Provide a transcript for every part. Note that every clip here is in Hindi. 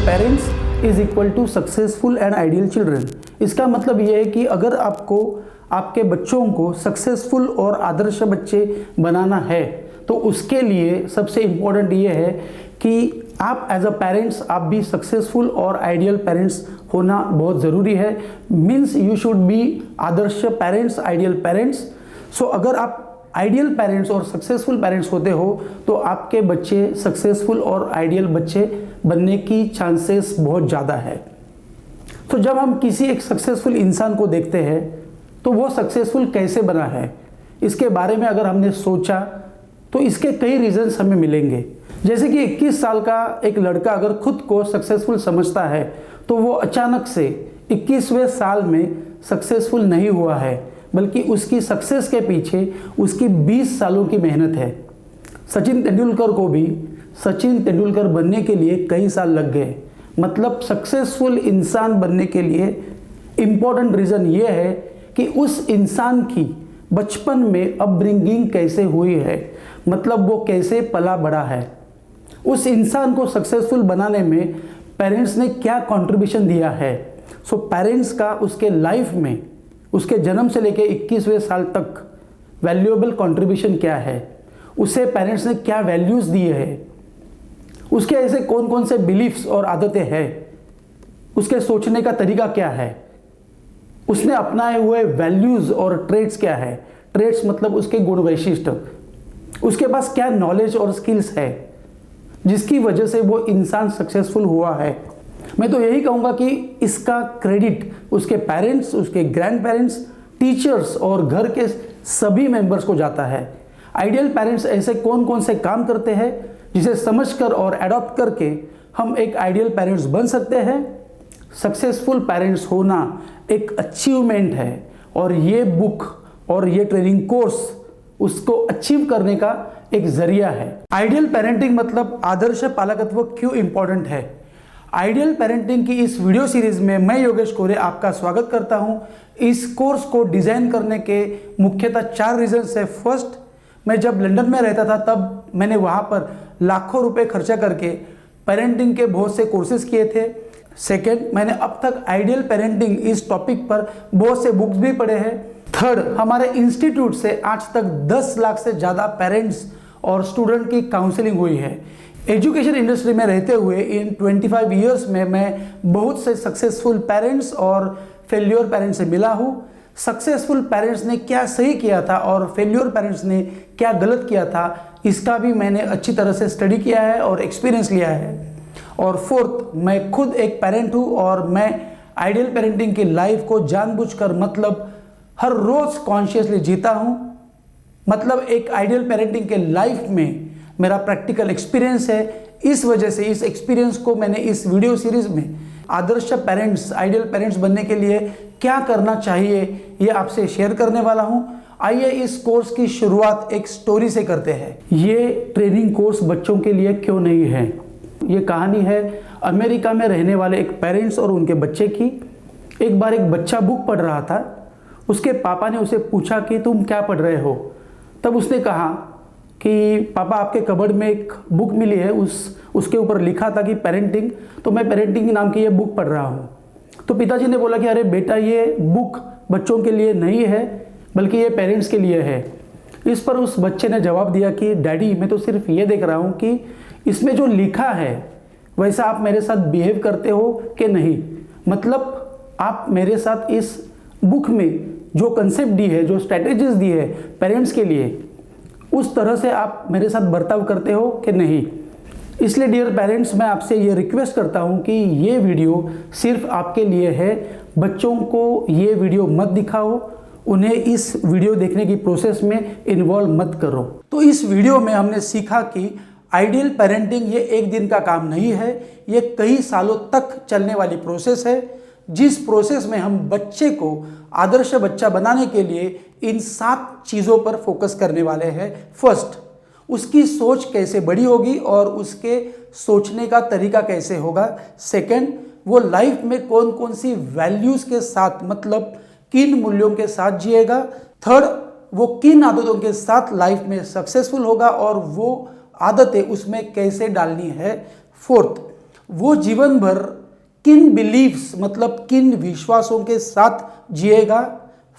Parents is equal to successful and ideal children. इसका मतलब ये है कि अगर आपको आपके बच्चों को सक्सेसफुल और आदर्श बच्चे बनाना है तो उसके लिए सबसे इम्पोर्टेंट ये है कि आप एज अ पेरेंट्स आप भी सक्सेसफुल और आइडियल पेरेंट्स होना बहुत ज़रूरी है। मीन्स यू शुड बी आदर्श पेरेंट्स, आइडियल पेरेंट्स। सो अगर आप आइडियल पेरेंट्स और सक्सेसफुल पेरेंट्स होते हो तो आपके बच्चे सक्सेसफुल और आइडियल बच्चे बनने की चांसेस बहुत ज़्यादा है। तो जब हम किसी एक सक्सेसफुल इंसान को देखते हैं तो वो सक्सेसफुल कैसे बना है, इसके बारे में अगर हमने सोचा तो इसके कई रीजंस हमें मिलेंगे। जैसे कि 21 साल का एक लड़का अगर खुद को सक्सेसफुल समझता है तो वो अचानक से 21वें साल में सक्सेसफुल नहीं हुआ है, बल्कि उसकी सक्सेस के पीछे उसकी 20 सालों की मेहनत है। सचिन तेंदुलकर को भी सचिन तेंदुलकर बनने के लिए कई साल लग गए। मतलब सक्सेसफुल इंसान बनने के लिए इम्पोर्टेंट रीज़न ये है कि उस इंसान की बचपन में अपब्रिंगिंग कैसे हुई है, मतलब वो कैसे पला बड़ा है। उस इंसान को सक्सेसफुल बनाने में पेरेंट्स ने क्या कंट्रीब्यूशन दिया है। सो पेरेंट्स का उसके लाइफ में, उसके जन्म से लेकर 21वें साल तक वैल्यूएबल कंट्रीब्यूशन क्या है, उसे पेरेंट्स ने क्या वैल्यूज़ दिए हैं, उसके ऐसे कौन कौन से बिलीफ्स और आदतें हैं, उसके सोचने का तरीका क्या है, उसने अपनाए हुए वैल्यूज़ और ट्रेड्स क्या है। ट्रेड्स मतलब उसके गुण वैशिष्ट, उसके पास क्या नॉलेज और स्किल्स है जिसकी वजह से वो इंसान सक्सेसफुल हुआ है। मैं तो यही कहूँगा कि इसका क्रेडिट उसके पेरेंट्स, उसके ग्रैंड पेरेंट्स, टीचर्स और घर के सभी मेंबर्स को जाता है। आइडियल पेरेंट्स ऐसे कौन कौन से काम करते हैं जिसे समझकर और एडॉप्ट करके हम एक आइडियल पेरेंट्स बन सकते हैं। सक्सेसफुल पेरेंट्स होना एक अचीवमेंट है और ये बुक और ये ट्रेनिंग कोर्स उसको अचीव करने का एक जरिया है। आइडियल पेरेंटिंग मतलब आदर्श पालकत्व क्यों इंपॉर्टेंट है। आइडियल पेरेंटिंग की इस वीडियो सीरीज में मैं योगेश कोरे आपका स्वागत करता हूं। इस कोर्स को डिजाइन करने के मुख्यतः 4 रीजंस है। फर्स्ट, मैं जब लंदन में रहता था तब मैंने वहां पर लाखों रुपए खर्चा करके पेरेंटिंग के बहुत से कोर्सेज किए थे। सेकेंड, मैंने अब तक आइडियल पेरेंटिंग इस टॉपिक पर बहुत से बुक्स भी पढ़े हैं। थर्ड, हमारे इंस्टीट्यूट से आज तक 10 लाख से ज़्यादा पेरेंट्स और स्टूडेंट की काउंसलिंग हुई है। एजुकेशन इंडस्ट्री में रहते हुए इन 25 ईयर्स में मैं बहुत से सक्सेसफुल पेरेंट्स और फेल्योर पेरेंट्स से मिला हूँ। सक्सेसफुल पेरेंट्स ने क्या सही किया था और फेल्योर पेरेंट्स ने क्या गलत किया था, इसका भी मैंने अच्छी तरह से स्टडी किया है और एक्सपीरियंस लिया है। और फोर्थ, मैं खुद एक पेरेंट हूँ और मैं आइडियल पेरेंटिंग की लाइफ को जानबूझकर मतलब हर रोज कॉन्शियसली जीता हूँ। मतलब एक आइडियल पेरेंटिंग के लाइफ में मेरा प्रैक्टिकल एक्सपीरियंस है। इस वजह से इस एक्सपीरियंस को मैंने इस वीडियो सीरीज में आदर्श पेरेंट्स, आइडियल पेरेंट्स बनने के लिए क्या करना चाहिए ये आपसे शेयर करने वाला हूँ। आइए इस कोर्स की शुरुआत एक स्टोरी से करते हैं। ये ट्रेनिंग कोर्स बच्चों के लिए क्यों नहीं है। ये कहानी है अमेरिका में रहने वाले एक पेरेंट्स और उनके बच्चे की। एक बार एक बच्चा बुक पढ़ रहा था। उसके पापा ने उसे पूछा कि तुम क्या पढ़ रहे हो। तब उसने कहा कि पापा आपके कबर्ड में एक बुक मिली है, उसके ऊपर लिखा था कि पेरेंटिंग, तो मैं पेरेंटिंग नाम की ये बुक पढ़ रहा हूँ। तो पिताजी ने बोला कि अरे बेटा, ये बुक बच्चों के लिए नहीं है बल्कि ये पेरेंट्स के लिए है। इस पर उस बच्चे ने जवाब दिया कि डैडी, मैं तो सिर्फ ये देख रहा हूँ कि इसमें जो लिखा है वैसा आप मेरे साथ बिहेव करते हो कि नहीं। मतलब आप मेरे साथ इस बुक में जो कंसेप्ट दी है, जो स्ट्रैटेजीज दी है पेरेंट्स के लिए, उस तरह से आप मेरे साथ बर्ताव करते हो कि नहीं। इसलिए डियर पेरेंट्स, मैं आपसे ये रिक्वेस्ट करता हूँ कि ये वीडियो सिर्फ आपके लिए है। बच्चों को ये वीडियो मत दिखाओ, उन्हें इस वीडियो देखने की प्रोसेस में इन्वॉल्व मत करो। तो इस वीडियो में हमने सीखा कि आइडियल पेरेंटिंग ये एक दिन का काम नहीं है, ये कई सालों तक चलने वाली प्रोसेस है, जिस प्रोसेस में हम बच्चे को आदर्श बच्चा बनाने के लिए इन 7 चीज़ों पर फोकस करने वाले हैं। फर्स्ट, उसकी सोच कैसे बड़ी होगी और उसके सोचने का तरीका कैसे होगा। सेकंड, वो लाइफ में कौन कौन सी वैल्यूज़ के साथ, मतलब किन मूल्यों के साथ जिएगा। थर्ड, वो किन आदतों के साथ लाइफ में सक्सेसफुल होगा और वो आदतें उसमें कैसे डालनी है। फोर्थ, वो जीवन भर किन बिलीव्स मतलब किन विश्वासों के साथ जिएगा।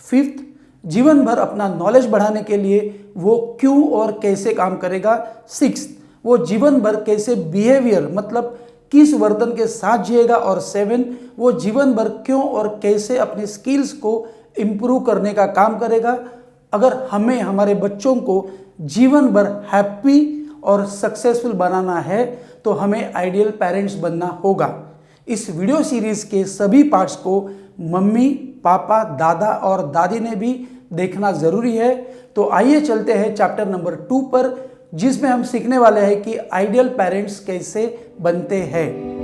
फिफ्थ, जीवन भर अपना नॉलेज बढ़ाने के लिए वो क्यों और कैसे काम करेगा। सिक्स्थ, वो जीवन भर कैसे बिहेवियर मतलब किस वर्तन के साथ जिएगा। और सेवन, वो जीवन भर क्यों और कैसे अपने स्किल्स को इम्प्रूव करने का काम करेगा। अगर हमें हमारे बच्चों को जीवन भर हैप्पी और सक्सेसफुल बनाना है तो हमें आइडियल पेरेंट्स बनना होगा। इस वीडियो सीरीज के सभी पार्ट्स को मम्मी, पापा, दादा और दादी ने भी देखना जरूरी है। तो आइए चलते हैं चैप्टर नंबर 2 पर, जिसमें हम सीखने वाले हैं कि आइडियल पेरेंट्स कैसे बनते हैं।